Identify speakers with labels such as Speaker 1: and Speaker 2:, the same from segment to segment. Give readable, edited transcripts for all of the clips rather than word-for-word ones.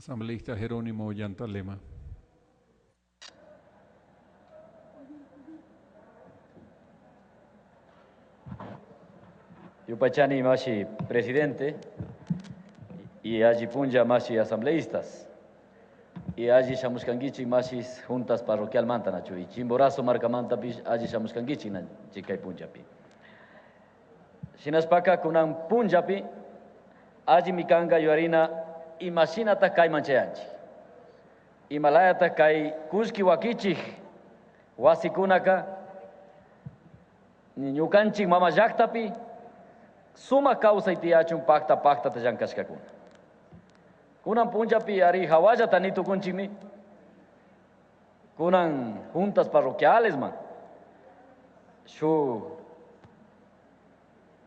Speaker 1: Asambleísta Jerónimo Ollanta Lema.
Speaker 2: Yupachani Mashi, presidente, y allí punja Mashi, asambleístas, y allí shamuskangichi Mashi, juntas parroquial mantanachu, y chimborazo marca manta allí shamuskangichi na chikai punjapi. Shinaspaka kunan punjapi, allí mikanga yuarina, imaginata kai mancheanchi. Himalayata kai kuski wakichi, wasikunaka, niñukanchi mama yaktapi, suma causa itiachun pacta tajan kashkakuna. Kunan punjapi ari hawaya tanitu kunchimi. Kunan juntas parroquiales man. Shu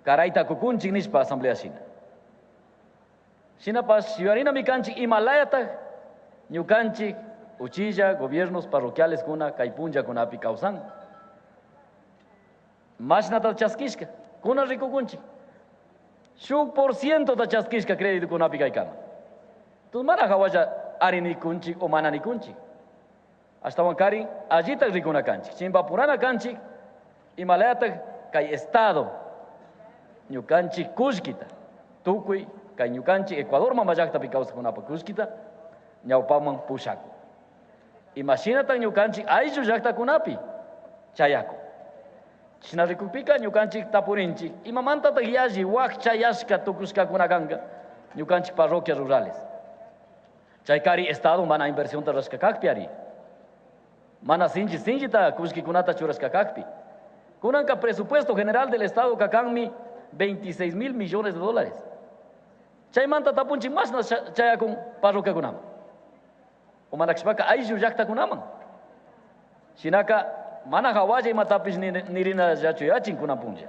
Speaker 2: karaita kukunchi nispa asamblea shina. Shina pas yuarina mikanchi Himalayata ñukanchi uchilla gobiernos parroquiales kuna kaipunja kunapi causan. Mashnata chaskishka kuna rikukunchi. Shuk por ciento ta chaskishka crédito con api kaikama. Tu mana hawaya ari ni kunchi o mana ni kunchi. Hasta wankari ajita rikuna kanchi. Chimba purana kanchi Himalayata kai estado ñukanchi kushkita. Tukui kai ñukanchi Ecuador mamajakta pikausa con apa kushkita. Ñaupaman pushaku. Imagínate ñukanchi ayu jakta kunapi chayako. China rikupika ñukanchik tapurinchi imamanta tagiyaji wak chayashka tukushka kunaganga ñukanchik parroquias rurales. Chaykari estado mana inversión tarashka kakpiari. Mana sinji ta kushki kunata churashka kakpi. Kunanka presupuesto general del estado kakanmi 26.000 millones de dólares. Chaymanta tapunchi más na chayakun parroquia kunama. O manakshpaka ayu jakta kunaman. Shinaka mana hawaya y matapis nirina yachuyachin kuna punja.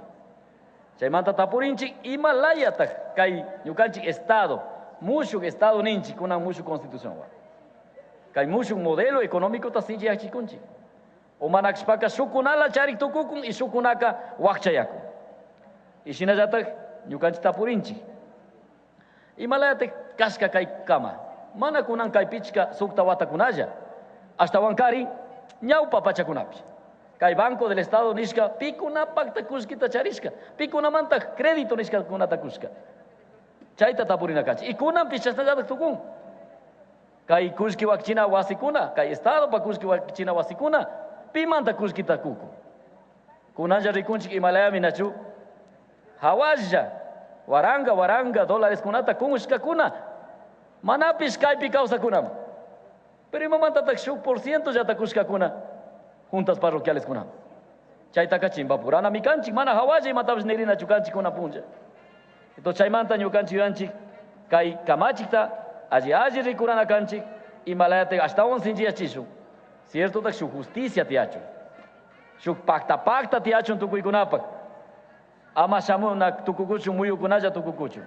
Speaker 2: Chaymanta tapurinchi Himalayata kai ñukanchi estado, mucho estado ninchi kuna mucho constitución wa. Kai mucho modelo económico ta sinchi yachikunchi. O manakshpaka shukunala charik tukukun y shukunaka wakchayakun. Y shinayata ñukanchi tapurinchi. Himalayata kashka kai kama. Mana kunan kai pichka sukta wata kunaya. Hasta wankari ñaupa pachakunapi. Kai Banco del Estado nishka pikuna pacta kuskita charishka. Pikuna manta crédito nishka kunata kuska. Chaita tapurina kachi. Y kunan pichasnayata tukun. Kai kuski wakchina wasikuna. Kai Estado pa kuski wakchina wasikuna. Pimanta kuskita kuku. Kunanja rikunchik Himalaya minachu. Hawaya. Waranga dólares kunata kunshka kuna. Manapis kai pikausa kunam. Pero imamanta tak shuk por ciento ya takushka kuna. Juntas parroquiales kuna. Chayta kachimba purana mikanchik mana hawaya matabs nerina chukanchik kuna punja. Entonces chaymanta ñukanchik yanchik kai kamachikta allí rikurana kanchik Himalayate hasta 11 días chishu. Cierto tak su justicia tiachu. Su pacta tiachu tukui kunapak. Ama shamuna tukukuchu muyu kunaya tukukuchu.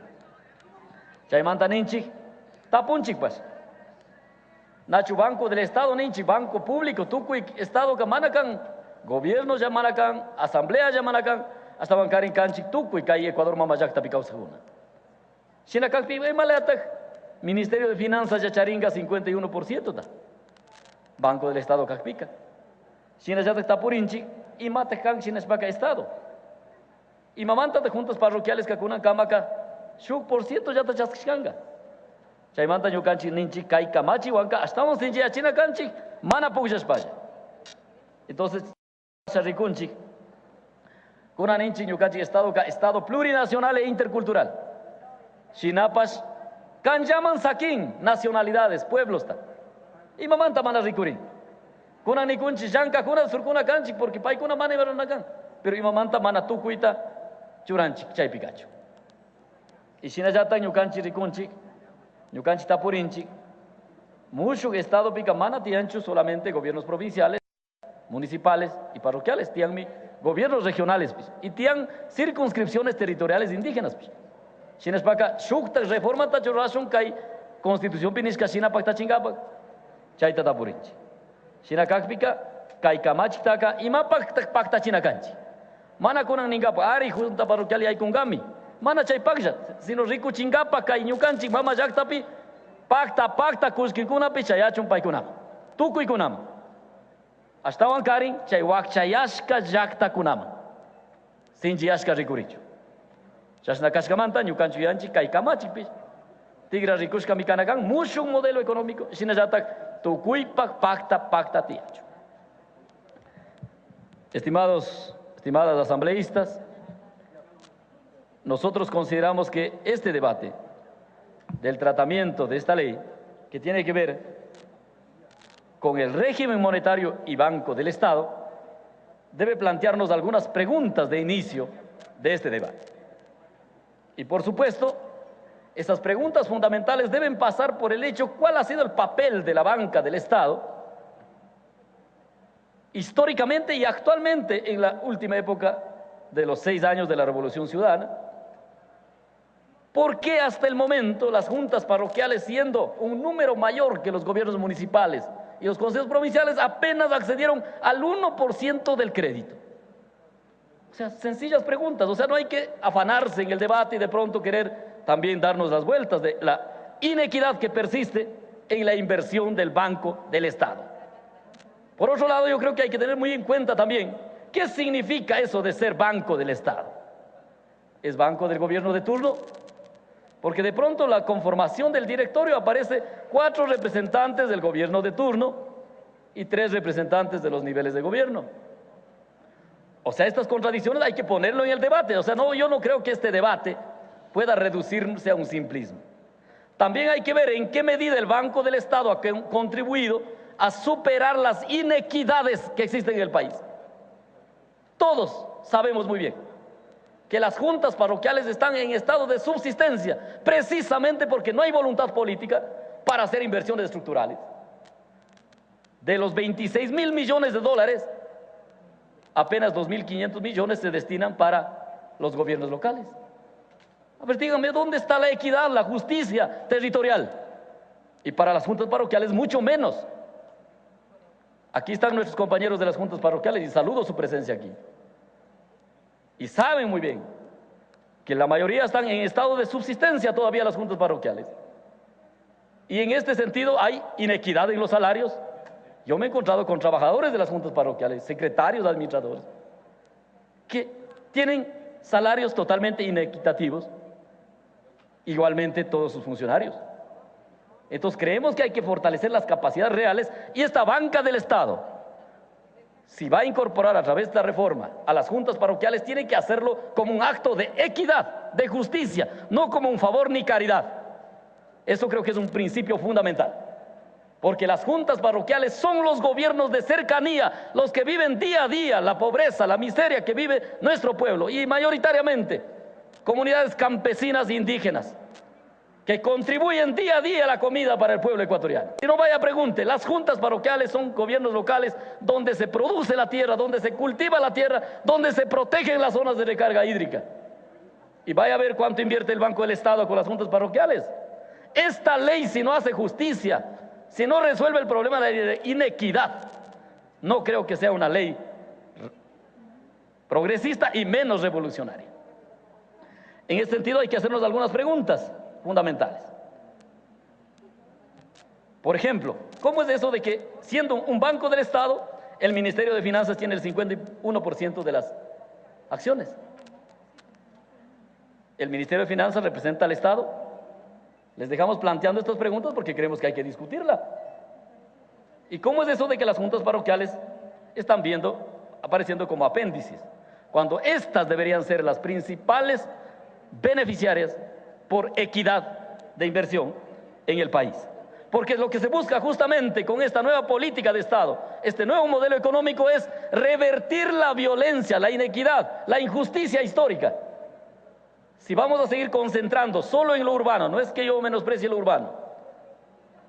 Speaker 2: Chaymanta ninchik tapunchik pas. Nachu Banco del Estado ninchi, Banco Público, Tukui, Estado que manakan, gobiernos ya manakan, asamblea ya manakan, hasta bancarin kanchik Tukui, kai Ecuador mamajakta picao seguna. Shinakak pibe malatak, Ministerio de Finanzas ya charinga 51% ta. Banco del Estado kakpika. Shinajatak tapurinchi, y matekan shinashpaka Estado. Y mamanta de juntas parroquiales kakunan kamaka, shuk por ciento ya tachaskanga. Chaymanta ñukanchik ninchi kai kamachi wanka estamos ninchi achina kanchik mana pukllashpalla. Entonces rikunchik kuna ninchi ñukanchik estado plurinacional e intercultural. Shinapas kan llaman sakin nacionalidades, pueblos ta. Y mamanta mana rikurin. Kuna nikunchi yanka kuna surkuna kanchik porque pai kuna mana ibaranakan. Pero imamanta mana tukuita churanchik chay pikachu. Y shinajata ñukanchik rikunchik ñukanchi tapurinchi, mucho estado pica mana tianchu solamente gobiernos provinciales, municipales y parroquiales, tian gobiernos regionales y tian circunscripciones territoriales indígenas. Shinespaka shukta reforma tachurrasun kai constitución pinishka shina pakta chingapa, chaita tapurinchi. Shinakakpika kai kamachitaka ima pakta chinakanchi. Mana kunan ningapa ari junta parroquial y kungami. Mana chay pakshat, sino rico chingapa kai ñukanchik mama yaktapi Pacta kuskikuna pichayachun paikunama. Tukuykunama. Ashtawan karin chay wakchayashka llaqtakunama. Sinchiyashka rikurichu. Chashna kashkamanta ñukanchik yanchik kay kamachik pish. Tigra rikushka mikanakan mushuk modelo económico. Shinallatak tukuypak pacta tiyachu. Estimadas asambleístas, nosotros consideramos que este debate del tratamiento de esta ley, que tiene que ver con el régimen monetario y banco del Estado, debe plantearnos algunas preguntas de inicio de este debate. Y por supuesto, esas preguntas fundamentales deben pasar por el hecho cuál ha sido el papel de la banca del Estado históricamente y actualmente en la última época de los 6 años de la Revolución Ciudadana. ¿Por qué hasta el momento las juntas parroquiales, siendo un número mayor que los gobiernos municipales y los consejos provinciales, apenas accedieron al 1% del crédito? O sea, sencillas preguntas. O sea, no hay que afanarse en el debate y de pronto querer también darnos las vueltas de la inequidad que persiste en la inversión del Banco del Estado. Por otro lado, yo creo que hay que tener muy en cuenta también qué significa eso de ser Banco del Estado. ¿Es banco del gobierno de turno? Porque de pronto la conformación del directorio aparece 4 representantes del gobierno de turno y 3 representantes de los niveles de gobierno. O sea, estas contradicciones hay que ponerlo en el debate. O sea, no, yo no creo que este debate pueda reducirse a un simplismo. También hay que ver en qué medida el Banco del Estado ha contribuido a superar las inequidades que existen en el país. Todos sabemos muy bien que las juntas parroquiales están en estado de subsistencia, precisamente porque no hay voluntad política para hacer inversiones estructurales. De los 26.000 millones de dólares, apenas 2.500 millones se destinan para los gobiernos locales. A ver, díganme, ¿dónde está la equidad, la justicia territorial? Y para las juntas parroquiales, mucho menos. Aquí están nuestros compañeros de las juntas parroquiales y saludo su presencia aquí. Y saben muy bien que la mayoría están en estado de subsistencia todavía las juntas parroquiales. Y en este sentido hay inequidad en los salarios. Yo me he encontrado con trabajadores de las juntas parroquiales, secretarios, administradores, que tienen salarios totalmente inequitativos, igualmente todos sus funcionarios. Entonces creemos que hay que fortalecer las capacidades reales y esta banca del Estado, si va a incorporar a través de esta reforma a las juntas parroquiales, tiene que hacerlo como un acto de equidad, de justicia, no como un favor ni caridad. Eso creo que es un principio fundamental, porque las juntas parroquiales son los gobiernos de cercanía, los que viven día a día la pobreza, la miseria que vive nuestro pueblo y mayoritariamente comunidades campesinas e indígenas, que contribuyen día a día a la comida para el pueblo ecuatoriano. Si no, vaya, pregunte, las juntas parroquiales son gobiernos locales donde se produce la tierra, donde se cultiva la tierra, donde se protegen las zonas de recarga hídrica. Y vaya a ver cuánto invierte el Banco del Estado con las juntas parroquiales. Esta ley, si no hace justicia, si no resuelve el problema de la inequidad, no creo que sea una ley progresista y menos revolucionaria. En este sentido hay que hacernos algunas preguntas fundamentales. Por ejemplo, ¿cómo es eso de que siendo un banco del Estado, el Ministerio de Finanzas tiene el 51% de las acciones? El Ministerio de Finanzas representa al Estado. Les dejamos planteando estas preguntas porque creemos que hay que discutirla. ¿Y cómo es eso de que las juntas parroquiales están apareciendo como apéndices, cuando estas deberían ser las principales beneficiarias por equidad de inversión en el país? Porque lo que se busca justamente con esta nueva política de Estado, este nuevo modelo económico, es revertir la violencia, la inequidad, la injusticia histórica. Si vamos a seguir concentrando solo en lo urbano, no es que yo menosprecie lo urbano,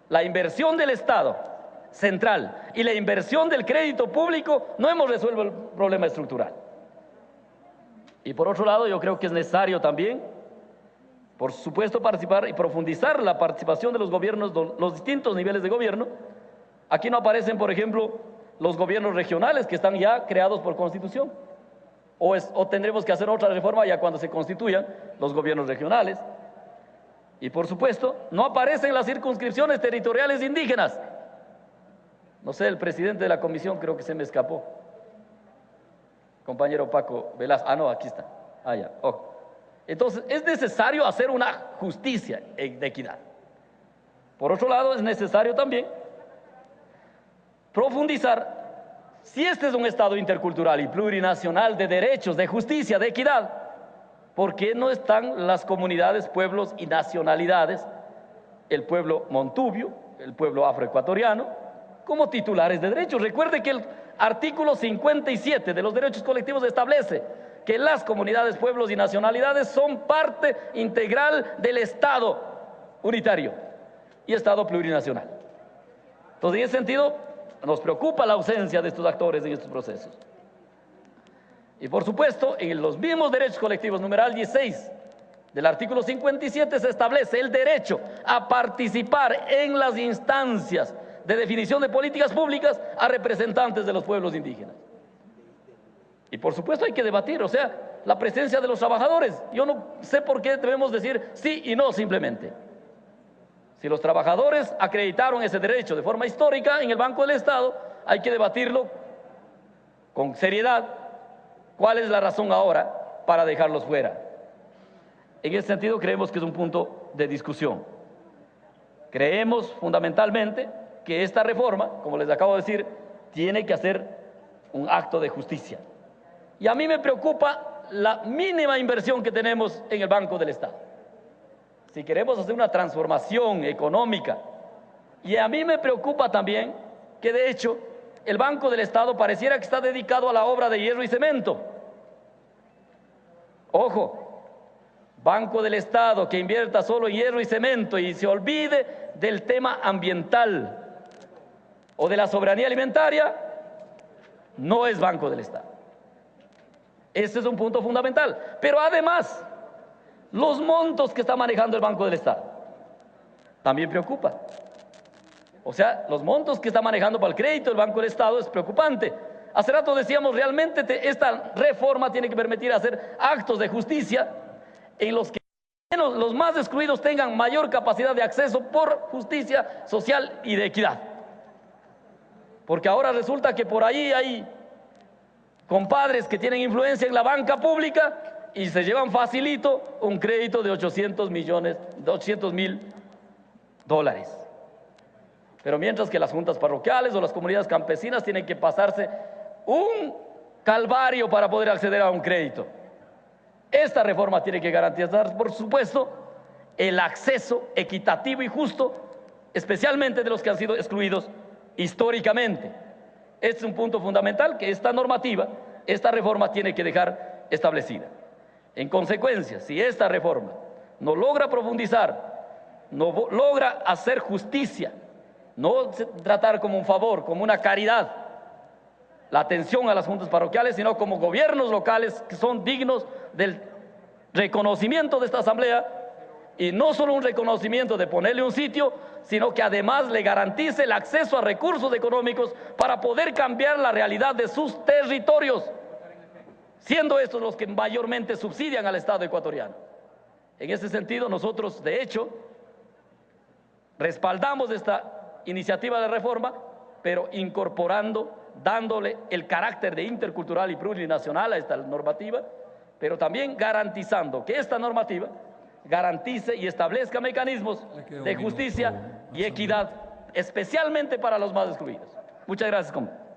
Speaker 2: la inversión del Estado central y la inversión del crédito público, no hemos resuelto el problema estructural. Y por otro lado, yo creo que es necesario también, por supuesto, participar y profundizar la participación de los gobiernos, los distintos niveles de gobierno. Aquí no aparecen, por ejemplo, los gobiernos regionales que están ya creados por Constitución. O tendremos que hacer otra reforma ya cuando se constituyan los gobiernos regionales. Y por supuesto, no aparecen las circunscripciones territoriales indígenas. No sé, el presidente de la comisión creo que se me escapó. Compañero Paco Velasco. Ah, no, aquí está. Ah, ya. Oh. Entonces, es necesario hacer una justicia de equidad. Por otro lado, es necesario también profundizar, si este es un Estado intercultural y plurinacional de derechos, de justicia, de equidad, ¿por qué no están las comunidades, pueblos y nacionalidades, el pueblo montubio, el pueblo afroecuatoriano, como titulares de derechos? Recuerde que el artículo 57 de los derechos colectivos establece que las comunidades, pueblos y nacionalidades son parte integral del Estado unitario y Estado plurinacional. Entonces, en ese sentido, nos preocupa la ausencia de estos actores en estos procesos. Y por supuesto, en los mismos derechos colectivos, numeral 16 del artículo 57, se establece el derecho a participar en las instancias de definición de políticas públicas a representantes de los pueblos indígenas. Y por supuesto hay que debatir, o sea, la presencia de los trabajadores. Yo no sé por qué debemos decir sí y no simplemente. Si los trabajadores acreditaron ese derecho de forma histórica en el Banco del Estado, hay que debatirlo con seriedad. ¿Cuál es la razón ahora para dejarlos fuera? En ese sentido, creemos que es un punto de discusión. Creemos fundamentalmente que esta reforma, como les acabo de decir, tiene que hacer un acto de justicia. Y a mí me preocupa la mínima inversión que tenemos en el Banco del Estado. Si queremos hacer una transformación económica, y a mí me preocupa también que de hecho el Banco del Estado pareciera que está dedicado a la obra de hierro y cemento. Ojo, Banco del Estado que invierta solo en hierro y cemento y se olvide del tema ambiental o de la soberanía alimentaria, no es Banco del Estado. Ese es un punto fundamental. Pero además, los montos que está manejando el Banco del Estado también preocupa. O sea, los montos que está manejando para el crédito el Banco del Estado es preocupante. Hace rato decíamos, realmente esta reforma tiene que permitir hacer actos de justicia en los que los más excluidos tengan mayor capacidad de acceso por justicia social y de equidad. Porque ahora resulta que por ahí hay compadres que tienen influencia en la banca pública y se llevan facilito un crédito de 800.000 dólares. Pero mientras que las juntas parroquiales o las comunidades campesinas tienen que pasarse un calvario para poder acceder a un crédito. Esta reforma tiene que garantizar, por supuesto, el acceso equitativo y justo, especialmente de los que han sido excluidos históricamente. Este es un punto fundamental que esta normativa, esta reforma tiene que dejar establecida. En consecuencia, si esta reforma no logra profundizar, no logra hacer justicia, no tratar como un favor, como una caridad, la atención a las juntas parroquiales, sino como gobiernos locales que son dignos del reconocimiento de esta asamblea, y no solo un reconocimiento de ponerle un sitio, sino que además le garantice el acceso a recursos económicos para poder cambiar la realidad de sus territorios, siendo estos los que mayormente subsidian al Estado ecuatoriano. En ese sentido, nosotros, de hecho, respaldamos esta iniciativa de reforma, pero incorporando, dándole el carácter de intercultural y plurinacional a esta normativa, pero también garantizando que esta normativa garantice y establezca mecanismos de justicia y equidad, especialmente para los más excluidos. Muchas gracias, compañero.